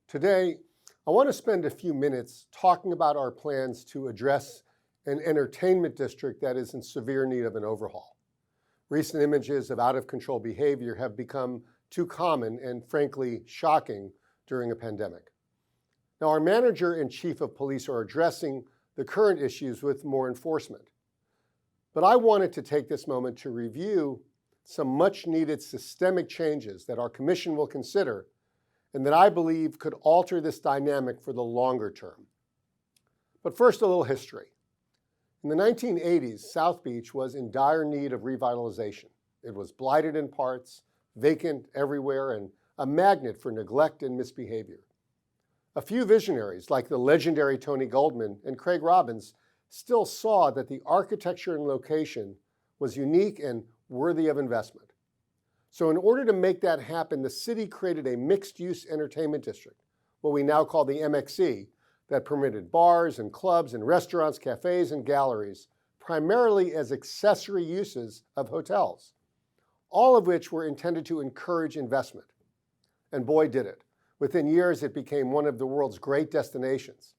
Today, I want to spend a few minutes talking about our plans to address an entertainment district that is in severe need of an overhaul. Recent images of out-of-control behavior have become too common and frankly shocking during a pandemic. Now, our manager and chief of police are addressing the current issues with more enforcement. But I wanted to take this moment to review some much-needed systemic changes that our commission will consider and that I believe could alter this dynamic for the longer term. But first, a little history. In the 1980s, South Beach was in dire need of revitalization. It was blighted in parts, vacant everywhere, and a magnet for neglect and misbehavior. A few visionaries, like the legendary Tony Goldman and Craig Robbins, still saw that the architecture and location was unique and worthy of investment. So in order to make that happen, the city created a mixed-use entertainment district, what we now call the MXE, that permitted bars and clubs and restaurants, cafes, and galleries, primarily as accessory uses of hotels, all of which were intended to encourage investment. And boy, did it. Within years, it became one of the world's great destinations,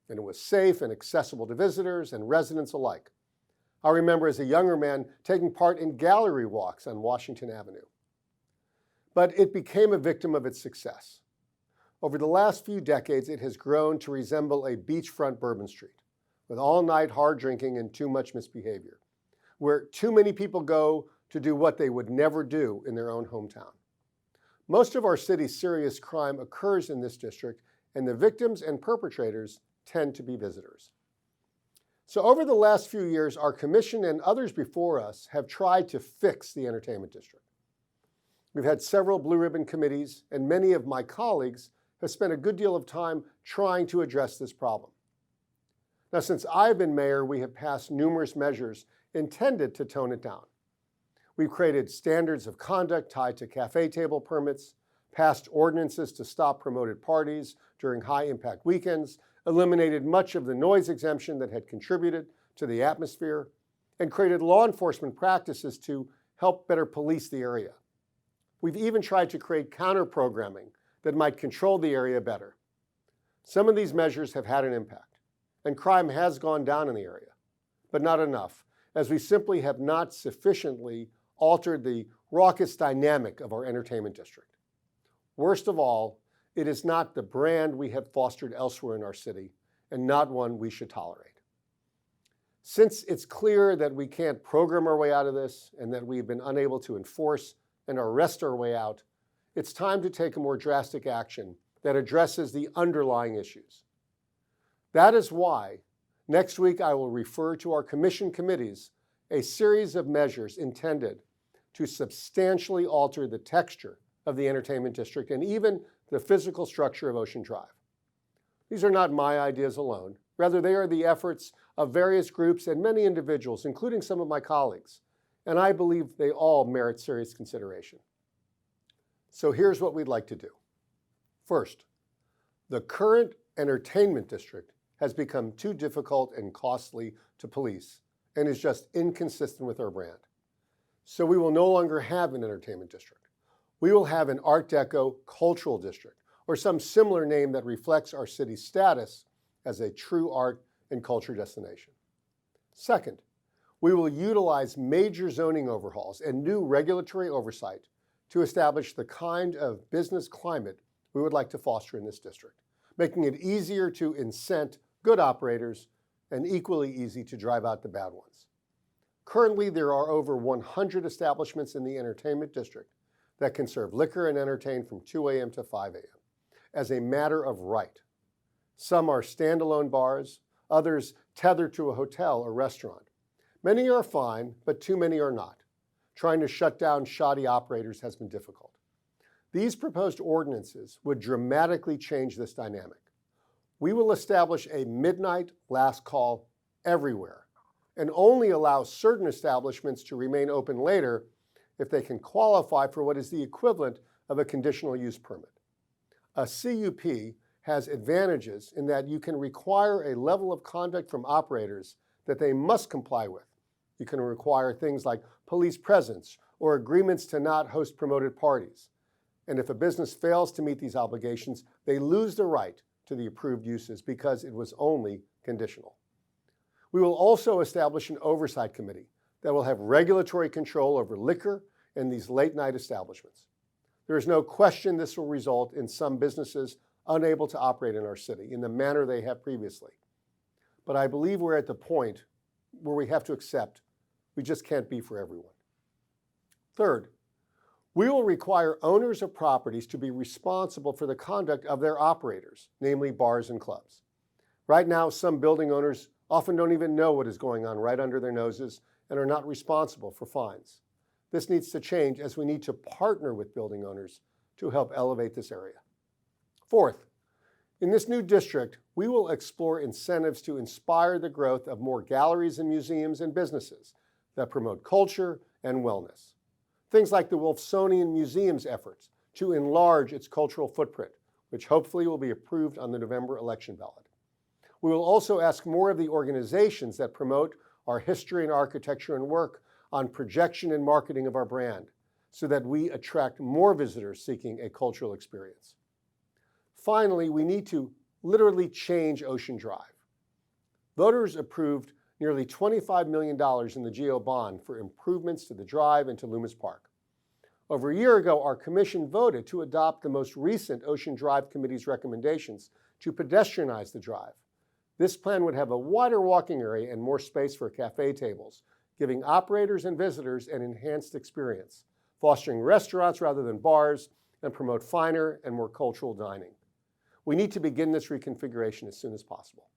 and it was safe and accessible to visitors and residents alike. I remember as a younger man taking part in gallery walks on Washington Avenue. But it became a victim of its success. Over the last few decades, it has grown to resemble a beachfront Bourbon Street, with all-night hard drinking and too much misbehavior, where too many people go to do what they would never do in their own hometown. Most of our city's serious crime occurs in this district, and the victims and perpetrators tend to be visitors. So over the last few years, our commission and others before us have tried to fix the entertainment district. We've had several blue ribbon committees, and many of my colleagues have spent a good deal of time trying to address this problem. Now, since I've been mayor, we have passed numerous measures intended to tone it down. We've created standards of conduct tied to cafe table permits, passed ordinances to stop promoted parties during high-impact weekends, eliminated much of the noise exemption that had contributed to the atmosphere, and created law enforcement practices to help better police the area. We've even tried to create counter-programming that might control the area better. Some of these measures have had an impact, and crime has gone down in the area, but not enough, as we simply have not sufficiently altered the raucous dynamic of our entertainment district. Worst of all, it is not the brand we have fostered elsewhere in our city, and not one we should tolerate. Since it's clear that we can't program our way out of this, and that we've been unable to enforce and arrest our way out, it's time to take a more drastic action that addresses the underlying issues. That is why next week I will refer to our commission committees a series of measures intended to substantially alter the texture of the entertainment district and even the physical structure of Ocean Drive. These are not my ideas alone. Rather, they are the efforts of various groups and many individuals, including some of my colleagues, and I believe they all merit serious consideration. So here's what we'd like to do. First, the current entertainment district has become too difficult and costly to police and is just inconsistent with our brand. So we will no longer have an entertainment district. We will have an Art Deco cultural district, or some similar name that reflects our city's status as a true art and culture destination. Second, we will utilize major zoning overhauls and new regulatory oversight to establish the kind of business climate we would like to foster in this district, making it easier to incent good operators and equally easy to drive out the bad ones. Currently, there are over 100 establishments in the entertainment district that can serve liquor and entertain from 2 a.m. to 5 a.m. as a matter of right. Some are standalone bars, others tethered to a hotel or restaurant. Many are fine, but too many are not. Trying to shut down shoddy operators has been difficult. These proposed ordinances would dramatically change this dynamic. We will establish a midnight last call everywhere and only allow certain establishments to remain open later if they can qualify for what is the equivalent of a conditional use permit. A CUP has advantages in that you can require a level of conduct from operators that they must comply with. You can require things like police presence or agreements to not host promoted parties. And if a business fails to meet these obligations, they lose the right to the approved uses because it was only conditional. We will also establish an oversight committee that will have regulatory control over liquor and these late-night establishments. There is no question this will result in some businesses unable to operate in our city in the manner they have previously. But I believe we're at the point where we have to accept we just can't be for everyone. Third, we will require owners of properties to be responsible for the conduct of their operators, namely bars and clubs. Right now, some building owners often don't even know what is going on right under their noses and are not responsible for fines. This needs to change as we need to partner with building owners to help elevate this area. Fourth, in this new district, we will explore incentives to inspire the growth of more galleries and museums and businesses that promote culture and wellness. Things like the Wolfsonian Museum's efforts to enlarge its cultural footprint, which hopefully will be approved on the November election ballot. We will also ask more of the organizations that promote our history and architecture and work on projection and marketing of our brand so that we attract more visitors seeking a cultural experience. Finally, we need to literally change Ocean Drive. Voters approved nearly $25 million in the GO bond for improvements to the drive and to Loomis Park. Over a year ago, our commission voted to adopt the most recent Ocean Drive Committee's recommendations to pedestrianize the drive. This plan would have a wider walking area and more space for cafe tables, giving operators and visitors an enhanced experience, fostering restaurants rather than bars, and promote finer and more cultural dining. We need to begin this reconfiguration as soon as possible.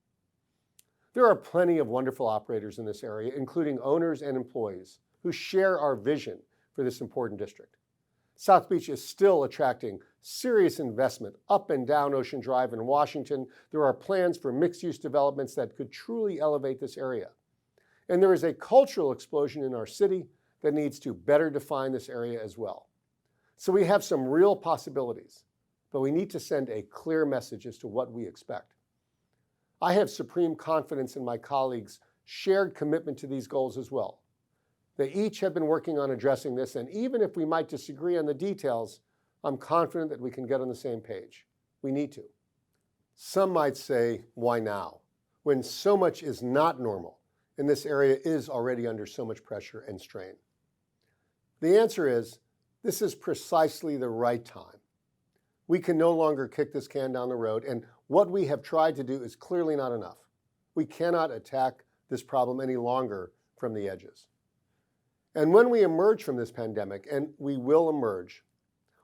There are plenty of wonderful operators in this area, including owners and employees, who share our vision for this important district. South Beach is still attracting serious investment up and down Ocean Drive in Washington. There are plans for mixed-use developments that could truly elevate this area. And there is a cultural explosion in our city that needs to better define this area as well. So we have some real possibilities, but we need to send a clear message as to what we expect. I have supreme confidence in my colleagues' shared commitment to these goals as well. They each have been working on addressing this, and even if we might disagree on the details, I'm confident that we can get on the same page. We need to. Some might say, why now? When so much is not normal, and this area is already under so much pressure and strain. The answer is, this is precisely the right time. We can no longer kick this can down the road, and what we have tried to do is clearly not enough. We cannot attack this problem any longer from the edges. And when we emerge from this pandemic, and we will emerge,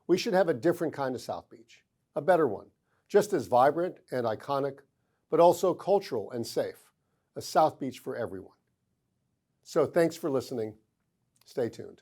we should have a different kind of South Beach, a better one, just as vibrant and iconic, but also cultural and safe, a South Beach for everyone. So thanks for listening. Stay tuned.